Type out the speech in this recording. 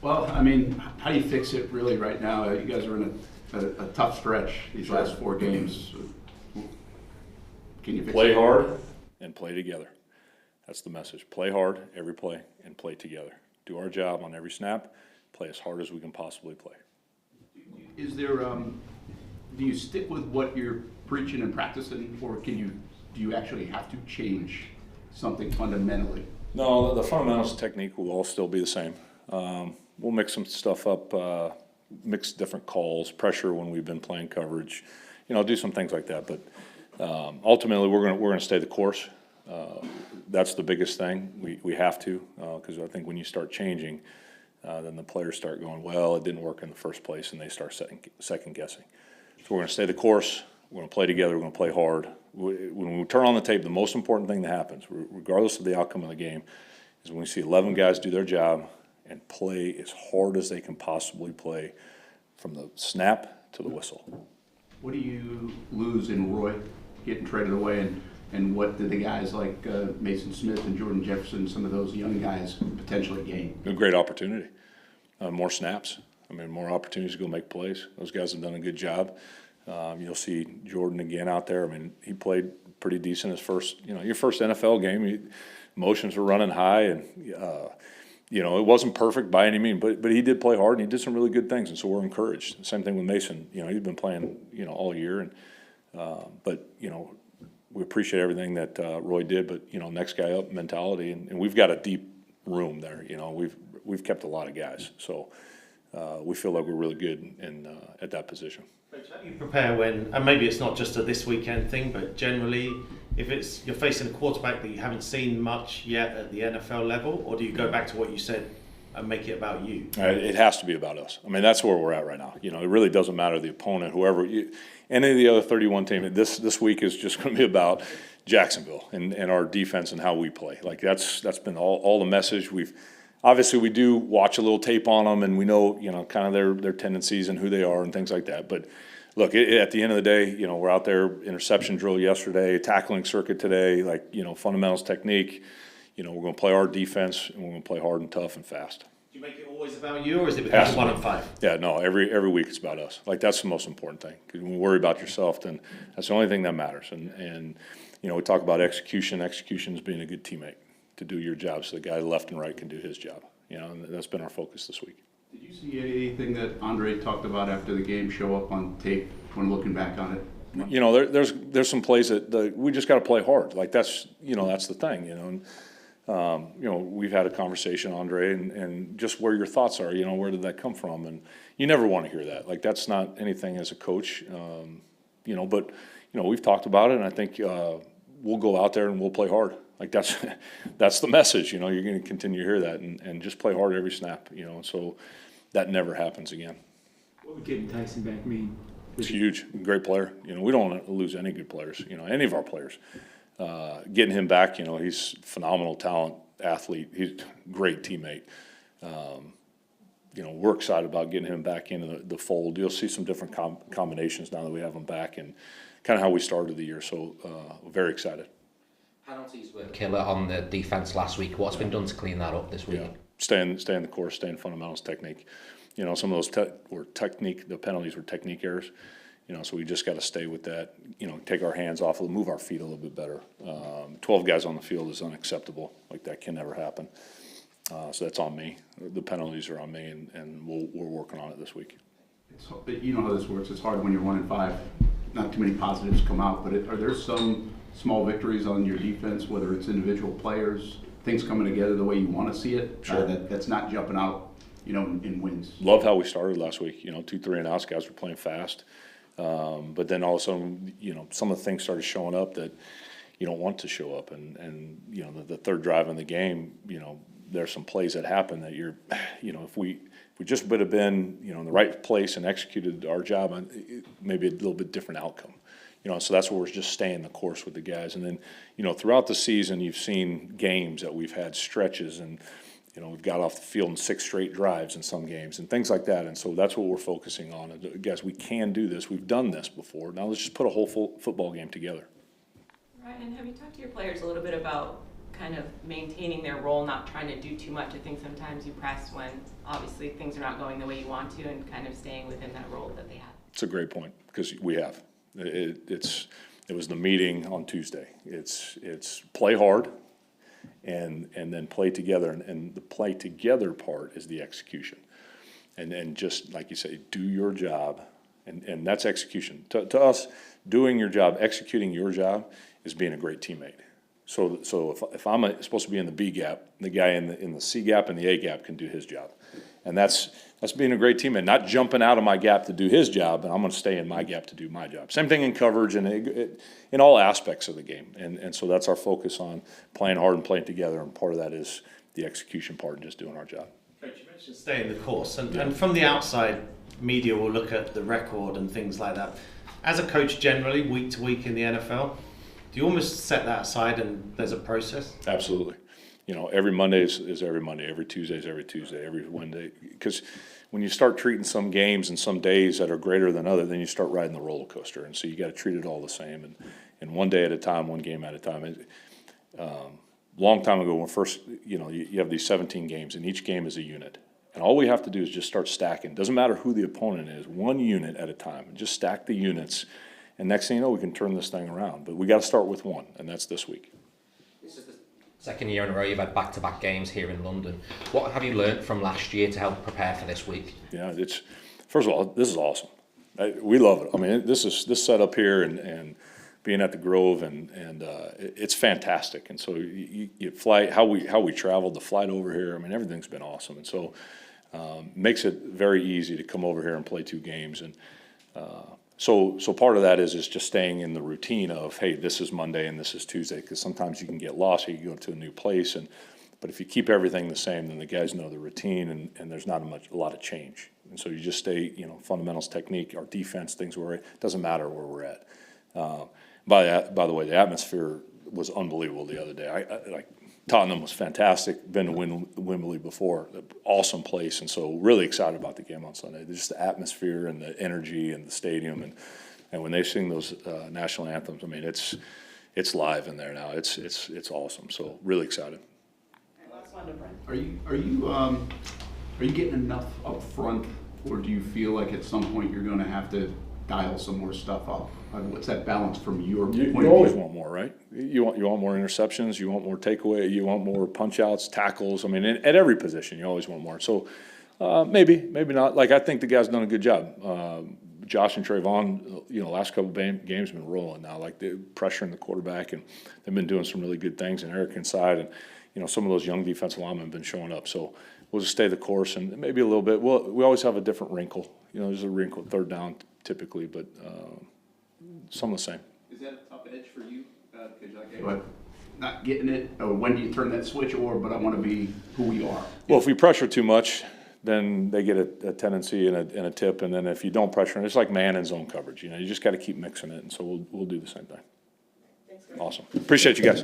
Well, I mean, how do you fix it really right now? You guys are in a tough stretch these last 4 games. Can you fix Play it? hard and play together. That's the message. Play hard every play and play together. Do our job on every snap. Play as hard as we can possibly play. Is there, do you stick with what you're preaching and practicing, or do you actually have to change something fundamentally? No, the fundamentals technique will all still be the same. We'll mix some stuff up, mix different calls, pressure when we've been playing coverage, do some things like that. But ultimately, we're gonna stay the course. That's the biggest thing. We have to, because I think when you start changing, then the players start going, well, it didn't work in the first place, and they start second guessing. So we're going to stay the course. We're going to play together. We're going to play hard. When we turn on the tape, the most important thing that happens, regardless of the outcome of the game, is when we see 11 guys do their job and play as hard as they can possibly play from the snap to the whistle. What do you lose in Roy getting traded away, and what did the guys like Mason Smith and Jordan Jefferson, some of those young guys, potentially gain? A great opportunity. More snaps. More opportunities to go make plays. Those guys have done a good job. You'll see Jordan again out there. He played pretty decent his first, your first NFL game. Emotions were running high, and it wasn't perfect by any means, but he did play hard and he did some really good things, and so we're encouraged. Same thing with Mason. He's been playing, all year, and but we appreciate everything that Roy did. But next guy up mentality, and we've got a deep room there. We've kept a lot of guys, so. We feel like we're really good at that position. How do you prepare when, and maybe it's not just a this weekend thing, but generally, if you're facing a quarterback that you haven't seen much yet at the NFL level, or do you go back to what you said and make it about you? It has to be about us. That's where we're at right now. It really doesn't matter the opponent, whoever, any of the other 31 teams. This week is just going to be about Jacksonville and our defense and how we play. Like that's been all the message. Obviously, we do watch a little tape on them, and we know, kind of their tendencies and who they are and things like that. But look, at the end of the day, we're out there, interception drill yesterday, tackling circuit today, fundamentals technique. We're going to play our defense, and we're going to play hard and tough and fast. Do you make it always about you, or is it because 1 and 5? Yeah, no, every week it's about us. That's the most important thing. Because when you worry about yourself, then that's the only thing that matters. And we talk about execution. Execution is being a good teammate. To do your job so the guy left and right can do his job. And that's been our focus this week. Did you see anything that Andre talked about after the game show up on tape when looking back on it? There's some plays that we just got to play hard. That's that's the thing. We've had a conversation, Andre, and just where your thoughts are. Where did that come from? And you never want to hear that. That's not anything as a coach. But we've talked about it, and I think we'll go out there and we'll play hard. That's the message. You're going to continue to hear that and just play hard every snap. So that never happens again. What would getting Tyson back mean? It's huge. Great player. We don't want to lose any good players. Any of our players. Getting him back. He's phenomenal talent, athlete. He's a great teammate. We're excited about getting him back into the fold. You'll see some different combinations now that we have him back, and kind of how we started the year. So very excited. Penalties were killer on the defense last week. What's been done to clean that up this week? Yeah. Stay in the course, stay in fundamentals technique. Some of those were technique, the penalties were technique errors. So we just got to stay with that, take our hands off, move our feet a little bit better. 12 guys on the field is unacceptable. That can never happen. So that's on me. The penalties are on me, and we're working on it this week. You know how this works. It's hard when you're 1 and 5. Not too many positives come out, but are there some small victories on your defense, whether it's individual players, things coming together the way you want to see it? Sure. That's not jumping out, in wins. Love how we started last week. 2 3-and-outs, guys were playing fast. But then all of a sudden, some of the things started showing up that you don't want to show up. And the third drive in the game, there's some plays that happen that if we just would have been, in the right place and executed our job, maybe a little bit different outcome. So that's where we're just staying the course with the guys. And then, throughout the season, you've seen games that we've had stretches and, we've got off the field in 6 straight drives in some games and things like that. And so that's what we're focusing on. And guys, we can do this. We've done this before. Now let's just put a whole football game together. Ryan, have you talked to your players a little bit about kind of maintaining their role, not trying to do too much. I think sometimes you press when obviously things are not going the way you want to, and kind of staying within that role that they have. It's a great point, because we have. It was the meeting on Tuesday. It's play hard and then play together. And the play together part is the execution. And just like you say, do your job. And that's execution. To us, doing your job, executing your job is being a great teammate. So if I'm supposed to be in the B gap, the guy in the C gap and the A gap can do his job. And that's being a great teammate, not jumping out of my gap to do his job, and I'm going to stay in my gap to do my job. Same thing in coverage and in all aspects of the game. And so that's our focus on playing hard and playing together, and part of that is the execution part and just doing our job. Coach, you mentioned staying the course, and from the outside, media will look at the record and things like that. As a coach generally, week to week in the NFL, do you almost set that aside and there's a process? Absolutely. Every Monday is every Monday, every Tuesday is every Tuesday, every Wednesday. Because when you start treating some games and some days that are greater than other, then you start riding the roller coaster. And so you got to treat it all the same, and one day at a time, one game at a time. Long time ago, when first, you have these 17 games, and each game is a unit. And all we have to do is just start stacking. Doesn't matter who the opponent is, one unit at a time. Just stack the units, and next thing you know, we can turn this thing around. But we got to start with one, and that's this week. This is the second year in a row you've had back-to-back games here in London. What have you learnt from last year to help prepare for this week? Yeah, first of all, this is awesome. We love it. I mean, this setup here and being at the Grove and it's fantastic. And so you fly how we traveled, the flight over here. I mean, everything's been awesome, and so makes it very easy to come over here and play two games. And so part of that is just staying in the routine of, hey, this is Monday and this is Tuesday, because sometimes you can get lost. You can go to a new place, but if you keep everything the same, then the guys know the routine, and there's not a lot of change. And so you just stay, fundamentals, technique, our defense, things where it doesn't matter where we're at. By the way, the atmosphere was unbelievable the other day. Tottenham was fantastic. Been to Wembley before, awesome place, and so really excited about the game on Sunday. Just the atmosphere and the energy and the stadium, and when they sing those national anthems, I mean, it's live in there now. It's awesome. So really excited. Are you getting enough up front, or do you feel like at some point you're going to have to dial some more stuff up? What's that balance from your point of view? You always want more, right? You want more interceptions, you want more takeaway, you want more punch outs, tackles. I mean, at every position, you always want more. So maybe not. I think the guy's done a good job. Josh and Trayvon, last couple of games have been rolling now. They're pressuring the quarterback, and they've been doing some really good things. And Eric inside, and some of those young defensive linemen have been showing up. So we'll just stay the course, and maybe a little bit. We always have a different wrinkle. There's a wrinkle, third down typically, but some of the same. Is that a tough edge for you? But not getting it, or when do you turn that switch, but I want to be who we are? Well, if we pressure too much, then they get a tendency and a tip, and then if you don't pressure, it's like man and zone coverage. You just got to keep mixing it, and so we'll do the same thing. Thanks, awesome. Appreciate you guys.